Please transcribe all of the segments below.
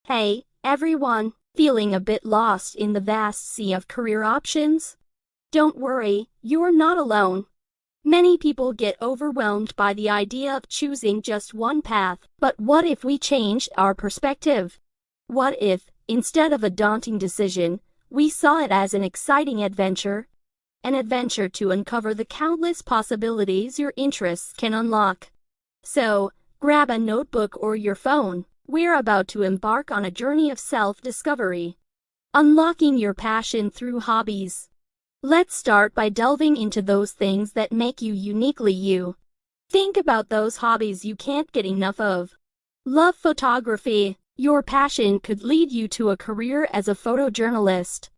Hey, everyone, feeling a bit lost in the vast sea of career options? Don't worry, you're not alone. Many people get overwhelmed by the idea of choosing just one path, but what if we changed our perspective? What if, instead of a daunting decision, we saw it as an exciting adventure? An adventure to uncover the countless possibilities your interests can unlock. So, grab a notebook or your phone. We're about to embark on a journey of self-discovery, unlocking your passion through hobbies. Let's start by delving into those things that make you uniquely you. Think about those hobbies you can't get enough of. Love photography. Your passion could lead you to a career as a photojournalist,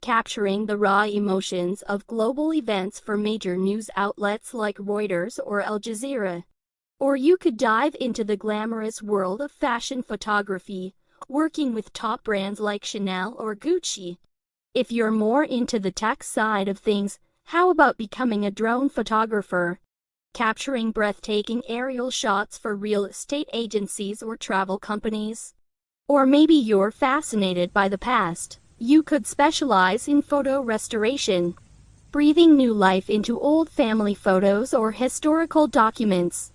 capturing the raw emotions of global events for major news outlets like Reuters or Al Jazeera. Or you could dive into the glamorous world of fashion photography, working with top brands like Chanel or Gucci. If you're more into the tech side of things, how about becoming a drone photographer, capturing breathtaking aerial shots for real estate agencies or travel companies? Or maybe you're fascinated by the past. You could specialize in photo restoration, breathing new life into old family photos or historical documents.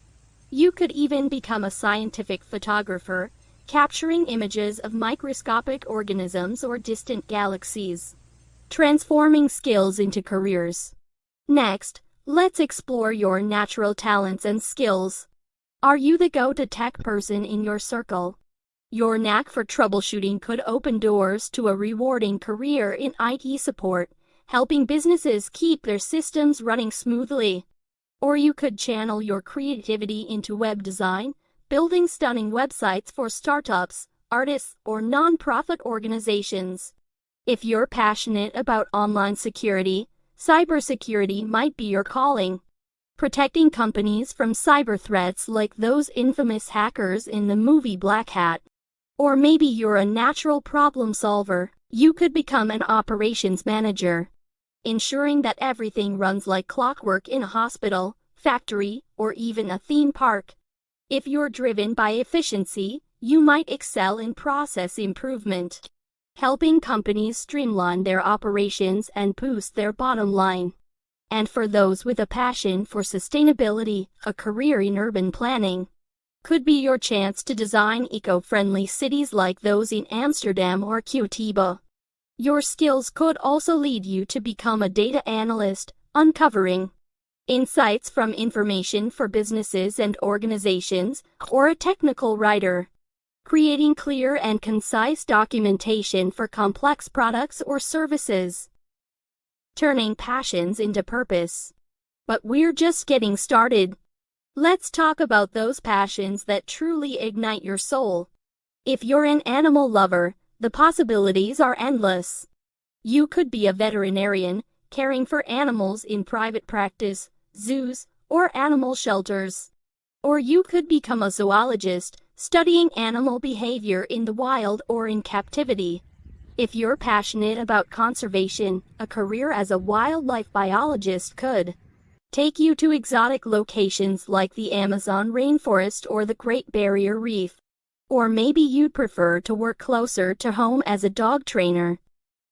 You could even become a scientific photographer, capturing images of microscopic organisms or distant galaxies, transforming skills into careers. Next, let's explore your natural talents and skills. Are you the go-to tech person in your circle? Your knack for troubleshooting could open doors to a rewarding career in IT support, helping businesses keep their systems running smoothly. Or you could channel your creativity into web design, building stunning websites for startups, artists, or nonprofit organizations. If you're passionate about online security, cybersecurity might be your calling. Protecting companies from cyber threats like those infamous hackers in the movie Black Hat. Or maybe you're a natural problem solver. You could become an operations manager, ensuring that everything runs like clockwork in a hospital, factory, or even a theme park. If you're driven by efficiency, you might excel in process improvement, helping companies streamline their operations and boost their bottom line. And for those with a passion for sustainability, a career in urban planning could be your chance to design eco-friendly cities like those in Amsterdam or Curitiba. Your skills could also lead you to become a data analyst, uncovering insights from information for businesses and organizations, or a technical writer, creating clear and concise documentation for complex products or services, turning passions into purpose. But we're just getting started. Let's talk about those passions that truly ignite your soul. If you're an animal lover, the possibilities are endless. You could be a veterinarian, caring for animals in private practice, zoos, or animal shelters. Or you could become a zoologist, studying animal behavior in the wild or in captivity. If you're passionate about conservation, a career as a wildlife biologist could take you to exotic locations like the Amazon rainforest or the Great Barrier Reef. Or maybe you'd prefer to work closer to home as a dog trainer,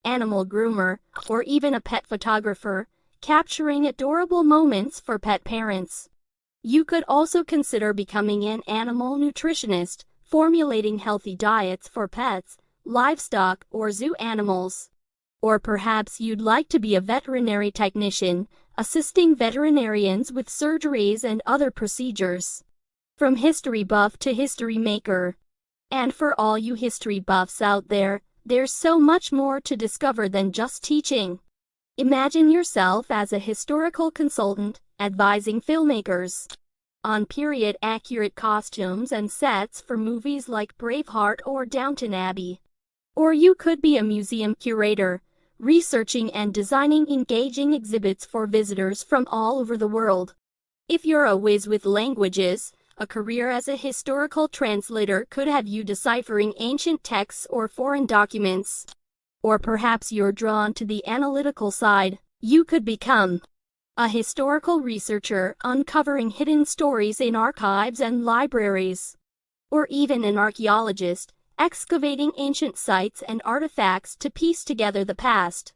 animal groomer, or even a pet photographer, capturing adorable moments for pet parents. You could also consider becoming an animal nutritionist, formulating healthy diets for pets, livestock, or zoo animals. Or perhaps you'd like to be a veterinary technician, assisting veterinarians with surgeries and other procedures. From history buff to history maker. And for all you history buffs out there, there's so much more to discover than just teaching. Imagine yourself as a historical consultant, advising filmmakers on period-accurate costumes and sets for movies like Braveheart or Downton Abbey. Or you could be a museum curator, researching and designing engaging exhibits for visitors from all over the world. If you're a whiz with languages, a career as a historical translator could have you deciphering ancient texts or foreign documents. Or perhaps you're drawn to the analytical side. You could become a historical researcher, uncovering hidden stories in archives and libraries. Or even an archaeologist, excavating ancient sites and artifacts to piece together the past.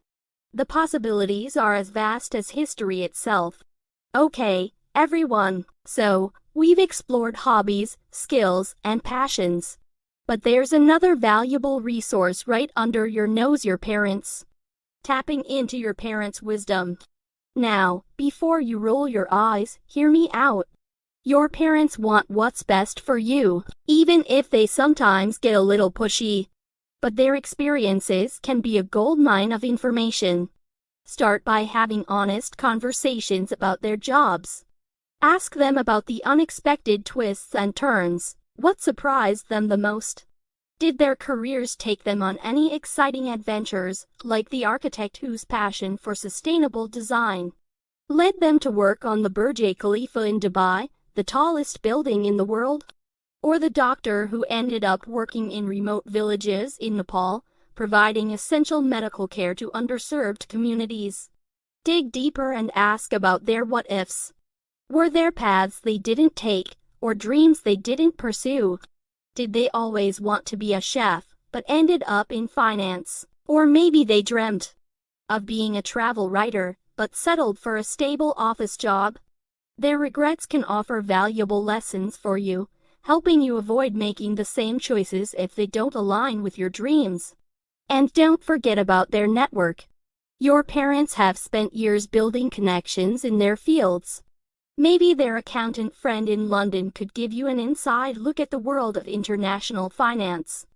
The possibilities are as vast as history itself. Okay, everyone, so we've explored hobbies, skills, and passions. But there's another valuable resource right under your nose: your parents. Tapping into your parents' wisdom. Now, before you roll your eyes, hear me out. Your parents want what's best for you, even if they sometimes get a little pushy. But their experiences can be a goldmine of information. Start by having honest conversations about their jobs. Ask them about the unexpected twists and turns. What surprised them the most? Did their careers take them on any exciting adventures, like the architect whose passion for sustainable design led them to work on the Burj Khalifa in Dubai, the tallest building in the world? Or the doctor who ended up working in remote villages in Nepal, providing essential medical care to underserved communities? Dig deeper and ask about their what-ifs. Were there paths they didn't take, or dreams they didn't pursue? Did they always want to be a chef, but ended up in finance? Or maybe they dreamt of being a travel writer, but settled for a stable office job? Their regrets can offer valuable lessons for you, helping you avoid making the same choices if they don't align with your dreams. And don't forget about their network. Your parents have spent years building connections in their fields. Maybe their accountant friend in London could give you an inside look at the world of international finance.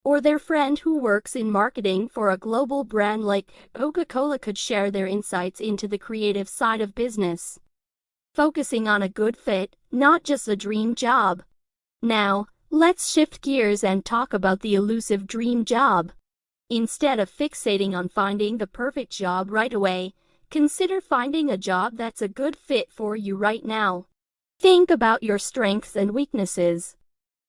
Or their friend who works in marketing for a global brand like Coca-Cola could share their insights into the creative side of business. Focusing on a good fit, not just a dream job. Now, let's shift gears and talk about the elusive dream job. Instead of fixating on finding the perfect job right away, consider finding a job that's a good fit for you right now. Think about your strengths and weaknesses.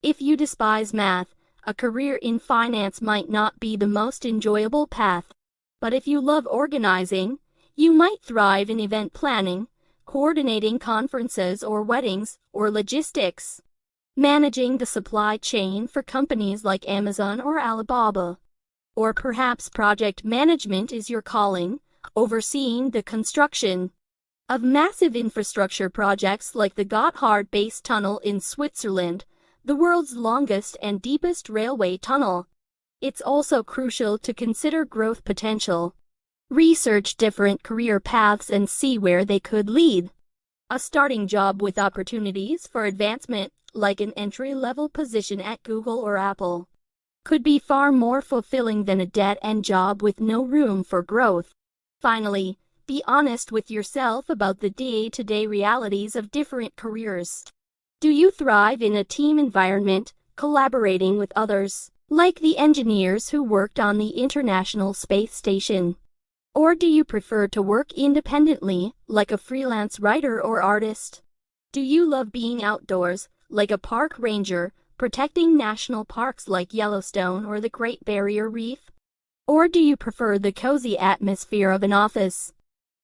If you despise math, a career in finance might not be the most enjoyable path. But if you love organizing, you might thrive in event planning, coordinating conferences or weddings, or logistics. Managing the supply chain for companies like Amazon or Alibaba. Or perhaps project management is your calling, overseeing the construction of massive infrastructure projects like the Gotthard-based tunnel in Switzerland, the world's longest and deepest railway tunnel. It's also crucial to consider growth potential. Research different career paths and see where they could lead. A starting job with opportunities for advancement, like an entry-level position at Google or Apple, could be far more fulfilling than a dead-end job with no room for growth. Finally, be honest with yourself about the day-to-day realities of different careers. Do you thrive in a team environment, collaborating with others, like the engineers who worked on the International Space Station? Or do you prefer to work independently, like a freelance writer or artist? Do you love being outdoors, like a park ranger, protecting national parks like Yellowstone or the Great Barrier Reef? Or do you prefer the cozy atmosphere of an office?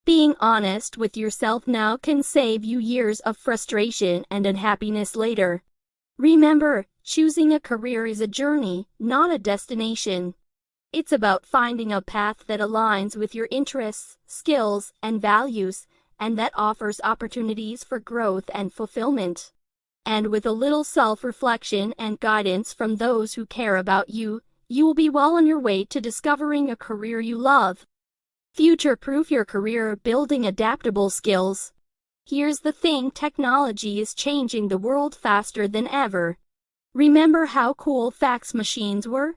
Being honest with yourself now can save you years of frustration and unhappiness later. Remember, choosing a career is a journey, not a destination. It's about finding a path that aligns with your interests, skills, and values, and that offers opportunities for growth and fulfillment. And with a little self-reflection and guidance from those who care about you, you will be well on your way to discovering a career you love. Future-proof your career, building adaptable skills. Here's the thing: technology is changing the world faster than ever. Remember how cool fax machines were?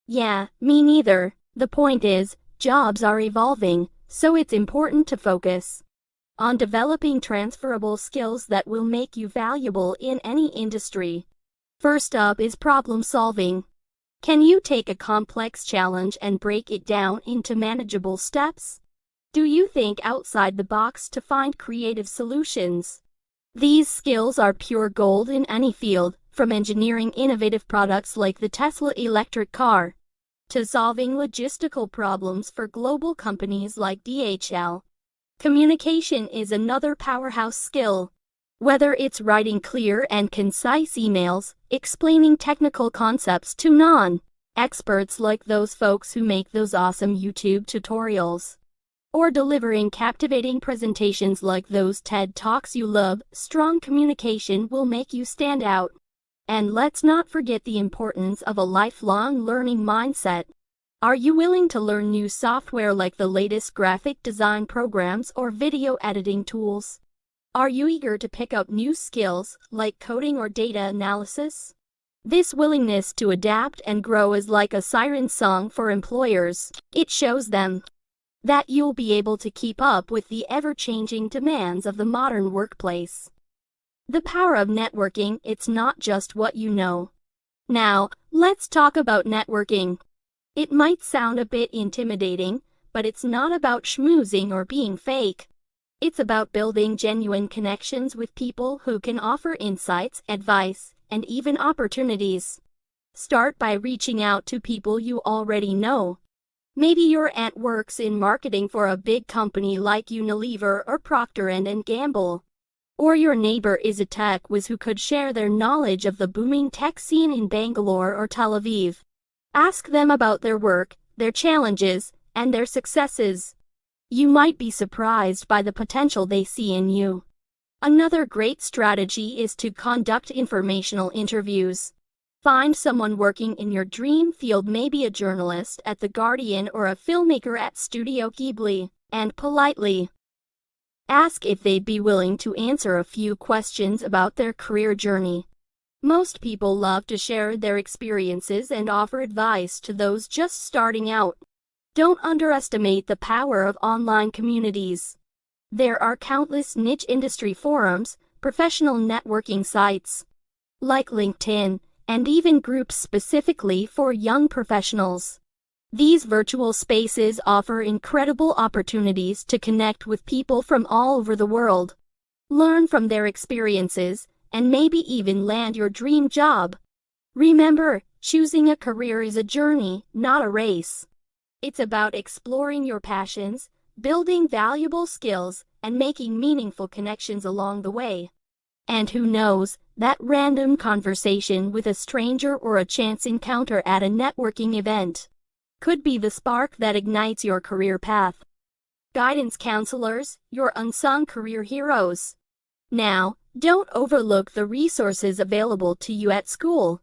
Yeah, me neither. The point is, jobs are evolving, so it's important to focus on developing transferable skills that will make you valuable in any industry. First up is problem solving. Can you take a complex challenge and break it down into manageable steps? Do you think outside the box to find creative solutions? These skills are pure gold in any field, from engineering innovative products like the Tesla electric car, to solving logistical problems for global companies like DHL. Communication is another powerhouse skill. Whether it's writing clear and concise emails, explaining technical concepts to non-experts like those folks who make those awesome YouTube tutorials, or delivering captivating presentations like those TED Talks you love, strong communication will make you stand out. And let's not forget the importance of a lifelong learning mindset. Are you willing to learn new software like the latest graphic design programs or video editing tools? Are you eager to pick up new skills like coding or data analysis? This willingness to adapt and grow is like a siren song for employers. It shows them that you'll be able to keep up with the ever-changing demands of the modern workplace. The power of networking, it's not just what you know. Now, let's talk about networking. It might sound a bit intimidating, but it's not about schmoozing or being fake. It's about building genuine connections with people who can offer insights, advice, and even opportunities. Start by reaching out to people you already know. Maybe your aunt works in marketing for a big company like Unilever or Procter & Gamble. Or your neighbor is a tech whiz who could share their knowledge of the booming tech scene in Bangalore or Tel Aviv. Ask them about their work, their challenges, and their successes. You might be surprised by the potential they see in you. Another great strategy is to conduct informational interviews. Find someone working in your dream field, maybe a journalist at The Guardian or a filmmaker at Studio Ghibli, and politely ask if they'd be willing to answer a few questions about their career journey. Most people love to share their experiences and offer advice to those just starting out. Don't underestimate the power of online communities. There are countless niche industry forums, professional networking sites like LinkedIn, and even groups specifically for young professionals. These virtual spaces offer incredible opportunities to connect with people from all over the world, learn from their experiences, and maybe even land your dream job. Remember, choosing a career is a journey, not a race. It's about exploring your passions, building valuable skills, and making meaningful connections along the way. And who knows, that random conversation with a stranger or a chance encounter at a networking event could be the spark that ignites your career path. Guidance counselors, your unsung career heroes. Now, don't overlook the resources available to you at school.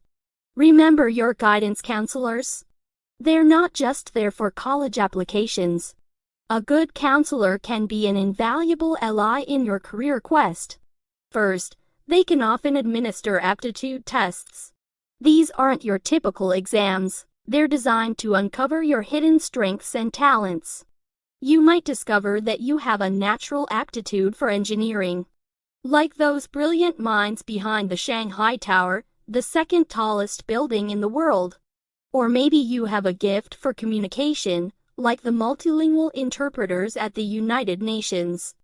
Remember your guidance counselors. They're not just there for college applications. A good counselor can be an invaluable ally in your career quest. First, they can often administer aptitude tests. These aren't your typical exams. They're designed to uncover your hidden strengths and talents. You might discover that you have a natural aptitude for engineering, like those brilliant minds behind the Shanghai Tower, the second tallest building in the world. Or maybe you have a gift for communication, like the multilingual interpreters at the United Nations.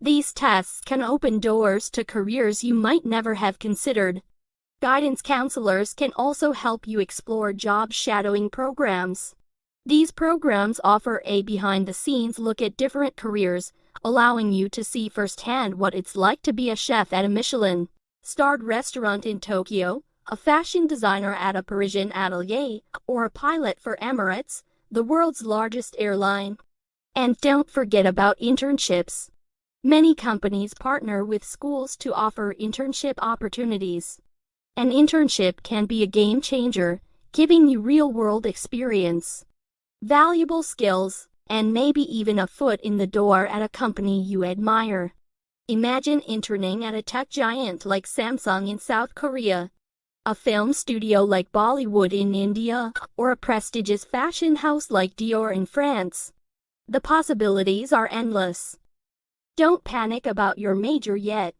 These tests can open doors to careers you might never have considered. Guidance counselors can also help you explore job shadowing programs. These programs offer a behind-the-scenes look at different careers, allowing you to see firsthand what it's like to be a chef at a Michelin-starred restaurant in Tokyo, a fashion designer at a Parisian atelier, or a pilot for Emirates, the world's largest airline. And don't forget about internships. Many companies partner with schools to offer internship opportunities. An internship can be a game changer, giving you real-world experience, valuable skills, and maybe even a foot in the door at a company you admire. Imagine interning at a tech giant like Samsung in South Korea, a film studio like Bollywood in India, or a prestigious fashion house like Dior in France. The possibilities are endless. Don't panic about your major yet.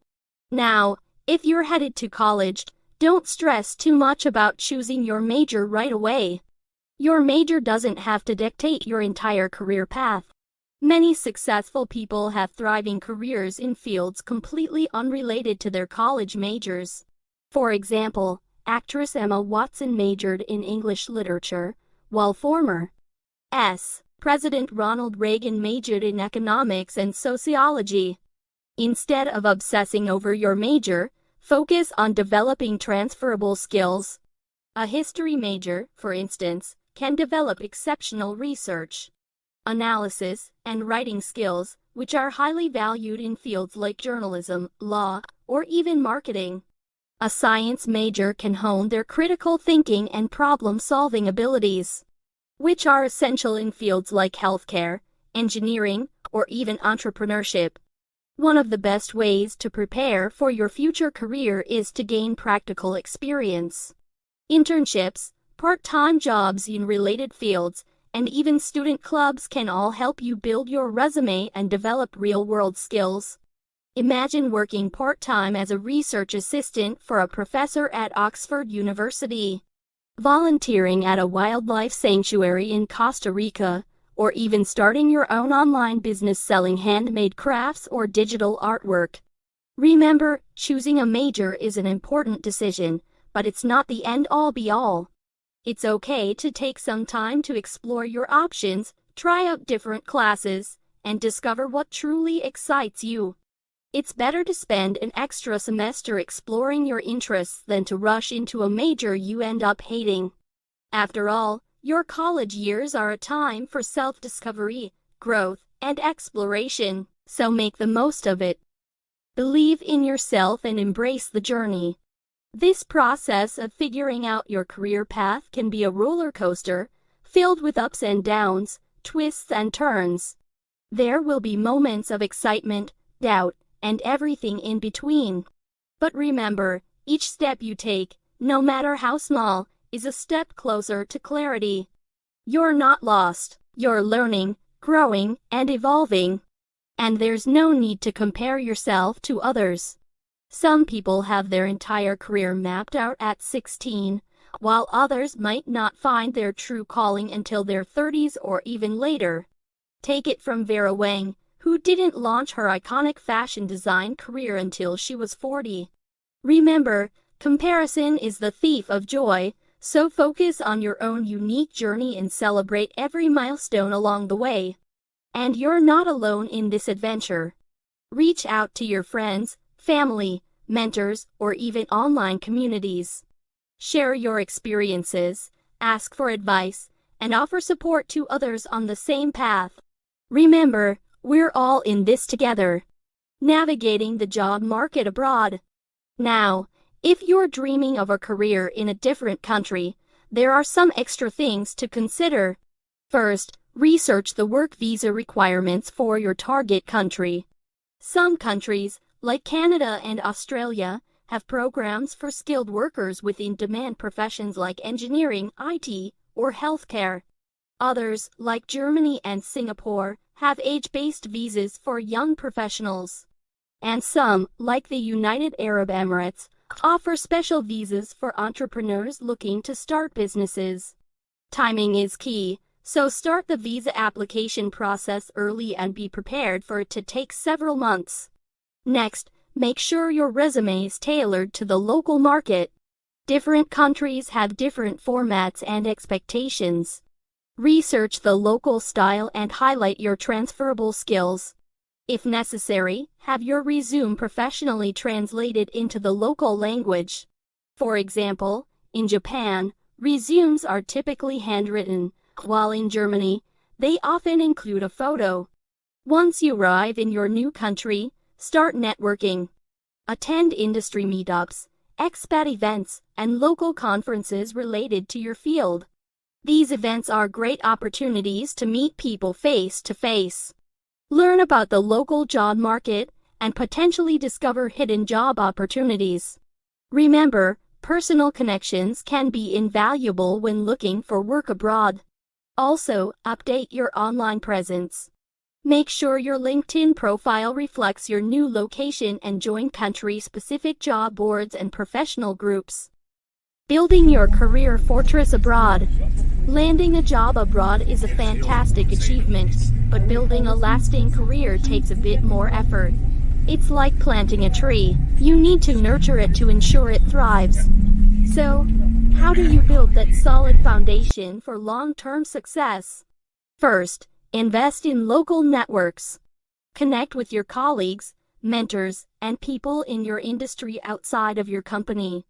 Now, if you're headed to college, don't stress too much about choosing your major right away. Your major doesn't have to dictate your entire career path. Many successful people have thriving careers in fields completely unrelated to their college majors. For example, actress Emma Watson majored in English literature, while former President Ronald Reagan majored in economics and sociology. Instead of obsessing over your major, focus on developing transferable skills. A history major, for instance, can develop exceptional research, analysis, and writing skills, which are highly valued in fields like journalism, law, or even marketing. A science major can hone their critical thinking and problem-solving abilities, which are essential in fields like healthcare, engineering, or even entrepreneurship. One of the best ways to prepare for your future career is to gain practical experience. Internships, part-time jobs in related fields, and even student clubs can all help you build your resume and develop real-world skills. Imagine working part-time as a research assistant for a professor at Oxford University, volunteering at a wildlife sanctuary in Costa Rica, or even starting your own online business selling handmade crafts or digital artwork. Remember, choosing a major is an important decision, but it's not the end-all be-all. It's okay to take some time to explore your options, try out different classes, and discover what truly excites you. It's better to spend an extra semester exploring your interests than to rush into a major you end up hating. After all, your college years are a time for self-discovery, growth, and exploration, so make the most of it. Believe in yourself and embrace the journey. This process of figuring out your career path can be a roller coaster, filled with ups and downs, twists and turns. There will be moments of excitement, doubt, and everything in between. But remember, each step you take, no matter how small, is a step closer to clarity. You're not lost, you're learning, growing, and evolving. And there's no need to compare yourself to others. Some people have their entire career mapped out at 16, while others might not find their true calling until their 30s or even later. Take it from Vera Wang, who didn't launch her iconic fashion design career until she was 40. Remember, comparison is the thief of joy, so focus on your own unique journey and celebrate every milestone along the way. And you're not alone in this adventure. Reach out to your friends, family, mentors, or even online communities. Share your experiences, ask for advice, and offer support to others on the same path. Remember, we're all in this together. Navigating the job market abroad. Now, if you're dreaming of a career in a different country, there are some extra things to consider. First, research the work visa requirements for your target country. Some countries, like Canada and Australia, have programs for skilled workers within demand professions like engineering, IT, or healthcare. Others, like Germany and Singapore, have age-based visas for young professionals. And some, like the United Arab Emirates, offer special visas for entrepreneurs looking to start businesses. Timing is key, so start the visa application process early and be prepared for it to take several months. Next, make sure your resume is tailored to the local market. Different countries have different formats and expectations. Research the local style and highlight your transferable skills. If necessary, have your resume professionally translated into the local language. For example, in Japan, resumes are typically handwritten, while in Germany, they often include a photo. Once you arrive in your new country, start networking. Attend industry meetups, expat events, and local conferences related to your field. These events are great opportunities to meet people face to face. Learn about the local job market and potentially discover hidden job opportunities. Remember, personal connections can be invaluable when looking for work abroad. Also, update your online presence. Make sure your LinkedIn profile reflects your new location and join country-specific job boards and professional groups. Building your career fortress abroad. Landing a job abroad is a fantastic achievement, but building a lasting career takes a bit more effort. It's like planting a tree. You need to nurture it to ensure it thrives. So, how do you build that solid foundation for long-term success? First, invest in local networks. Connect with your colleagues, mentors, and people in your industry outside of your company.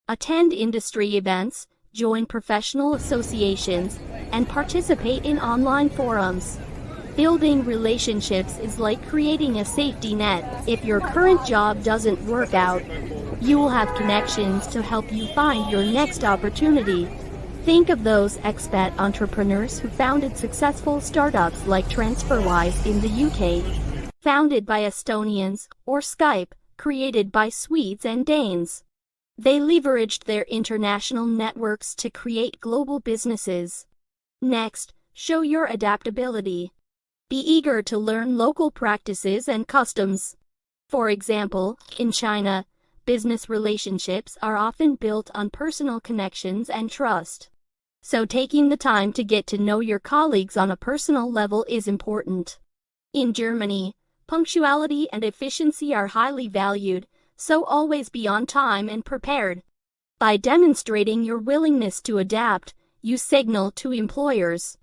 Attend industry events, join professional associations, and participate in online forums. Building relationships is like creating a safety net. If your current job doesn't work out, you will have connections to help you find your next opportunity. Think of those expat entrepreneurs who founded successful startups like TransferWise in the UK, founded by Estonians, or Skype, created by Swedes and Danes. They leveraged their international networks to create global businesses. Next, show your adaptability. Be eager to learn local practices and customs. For example, in China, business relationships are often built on personal connections and trust. So taking the time to get to know your colleagues on a personal level is important. In Germany, punctuality and efficiency are highly valued, so always be on time and prepared. By demonstrating your willingness to adapt, you signal to employers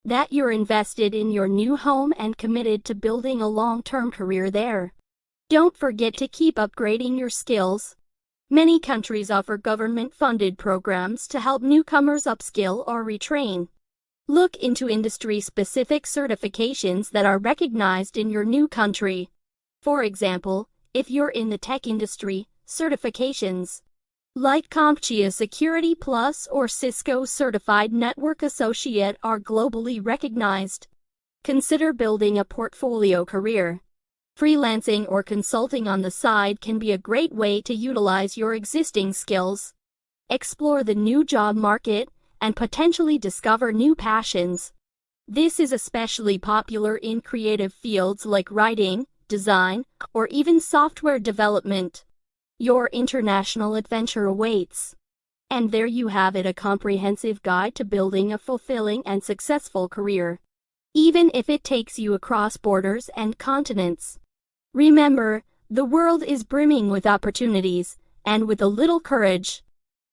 that you're invested in your new home and committed to building a long-term career there. Don't forget to keep upgrading your skills. Many countries offer government-funded programs to help newcomers upskill or retrain. Look into industry-specific certifications that are recognized in your new country. For example, if you're in the tech industry, certifications like CompTIA Security Plus or Cisco Certified Network Associate are globally recognized. Consider building a portfolio career. Freelancing or consulting on the side can be a great way to utilize your existing skills, explore the new job market, and potentially discover new passions. This is especially popular in creative fields like writing, design, or even software development. Your international adventure awaits. And there you have it, a comprehensive guide to building a fulfilling and successful career, even if it takes you across borders and continents. Remember, the world is brimming with opportunities, and with a little courage,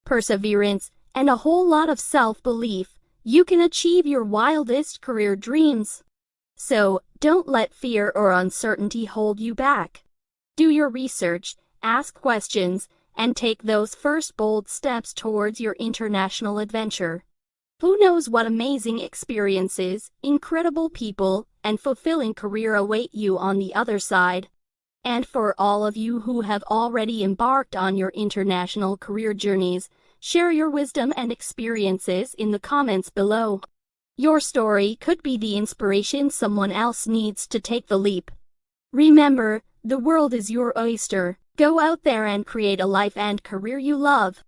perseverance, and a whole lot of self-belief, you can achieve your wildest career dreams. So, don't let fear or uncertainty hold you back. Do your research, ask questions, and take those first bold steps towards your international adventure. Who knows what amazing experiences, incredible people, and fulfilling career await you on the other side. And for all of you who have already embarked on your international career journeys, share your wisdom and experiences in the comments below. Your story could be the inspiration someone else needs to take the leap. Remember, the world is your oyster. Go out there and create a life and career you love.